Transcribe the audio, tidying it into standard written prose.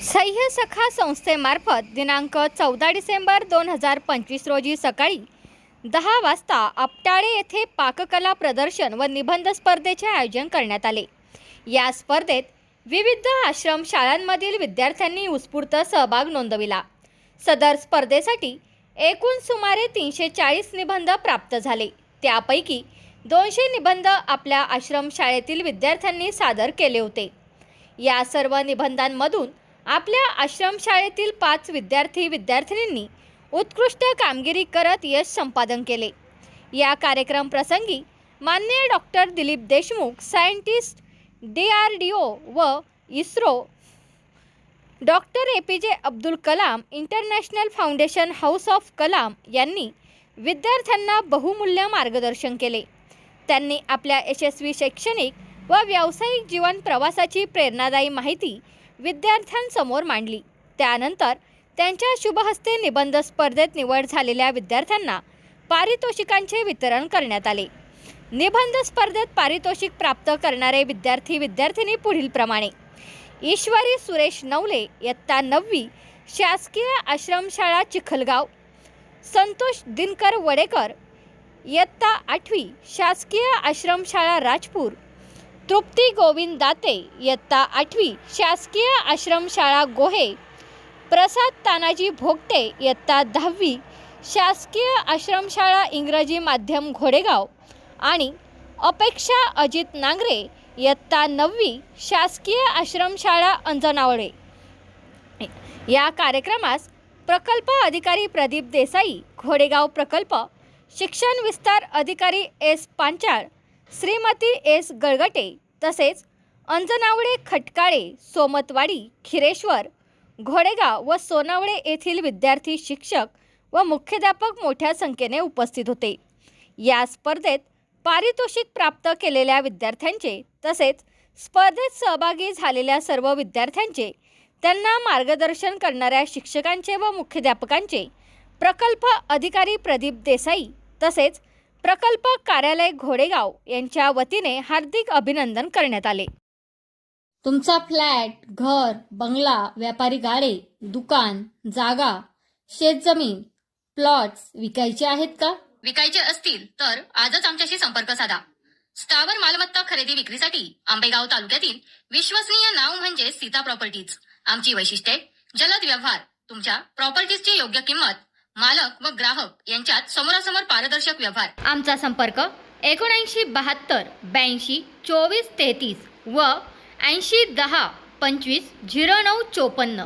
सह्य सखा संस्थेमार्फत दिनांक 14 डिसेंबर 2025 रोजी सकाळी 10 वाजता आपटाळे येथे पाककला प्रदर्शन व निबंध स्पर्धेचे आयोजन करण्यात आले। या स्पर्धेत विविध आश्रम शाळांमधील विद्यार्थ्यांनी उत्स्फूर्त सहभाग नोंदविला। सदर स्पर्धेसाठी एकूण सुमारे 340 निबंध प्राप्त झाले। त्यापैकी 200 निबंध आपल्या आश्रम शाळेतील विद्यार्थ्यांनी सादर केले होते। या सर्व निबंधांमधून आपल्या आश्रमशाळेतील 5 विद्यार्थिनींनी उत्कृष्ट कामगिरी करत यश संपादन केले। या कार्यक्रम प्रसंगी माननीय doctor Dilip Deshmukh, scientist DRDO व ISRO, doctor APJ Abdul Kalam international foundation house of Kalam यांनी विद्यार्थ्यांना बहुमूल्य मार्गदर्शन केले। त्यांनी आपल्या यशस्वी शैक्षणिक व व्यावसायिक जीवन प्रवासाची प्रेरणादायी माहिती विद्यार्थ्यांसमोर मांडली। त्यानंतर त्यांच्या शुभहस्ते निबंध स्पर्धेत निवड झालेल्या विद्यार्थ्यांना पारितोषिकांचे वितरण करण्यात आले। निबंध स्पर्धेत पारितोषिक प्राप्त करणारे विद्यार्थिनी पुढील प्रमाणे: ईश्वरी सुरेश नवले, इयत्ता 9वी, शासकीय आश्रमशाळा चिखलगाव; संतोष दिनकर वडेकर, इयत्ता 8वी, शासकीय आश्रमशाळा राजपूर; तृप्ती गोविंद दाते, इयत्ता 8वी, शासकीय आश्रमशाळा गोहे; प्रसाद तानाजी भोगटे, इयत्ता 10वी, शासकीय आश्रमशाळा इंग्रजी माध्यम घोडेगाव; आणि अपेक्षा अजित नांगरे, इयत्ता 9वी, शासकीय आश्रमशाळा अंजनावळे। या कार्यक्रमास प्रकल्प अधिकारी प्रदीप देसाई, घोडेगाव प्रकल्प, शिक्षण विस्तार अधिकारी S पांचाळ, श्रीमती S गळगटे, तसेच अंजनावळे, खटकाळे, सोमतवाडी, खिरेश्वर, घोडेगाव व सोनावळे येथील विद्यार्थी, शिक्षक व मुख्याध्यापक मोठ्या संख्येने उपस्थित होते। या स्पर्धेत पारितोषिक प्राप्त केलेल्या विद्यार्थ्यांचे तसेच स्पर्धेत सहभागी झालेल्या सर्व विद्यार्थ्यांचे, त्यांना मार्गदर्शन करणाऱ्या शिक्षकांचे व मुख्याध्यापकांचे प्रकल्प अधिकारी प्रदीप देसाई तसेच प्रकल्प कार्यालय घोडेगाव यांच्या वतीने हार्दिक अभिनंदन करण्यात आले। तुमचा फ्लॅट, घर, बंगला, व्यापारी गाडे, दुकान, जागा, शेतजमीन, प्लॉट्स विकायचे आहेत का? विकायचे असतील तर आजच आमच्याशी संपर्क साधा। स्थावर मालमत्ता खरेदी विक्रीसाठी आंबेगाव तालुक्यातील विश्वसनीय नाव म्हणजे सीता प्रॉपर्टीज। आमची वैशिष्ट्ये: जलद व्यवहार, तुमच्या प्रॉपर्टीजची योग्य किंमत, मालक व ग्राहक यांच्यात समोरासमोर पारदर्शक व्यवहार। आमचा संपर्क 7972 82 24 33 व 80 10 25 09 54।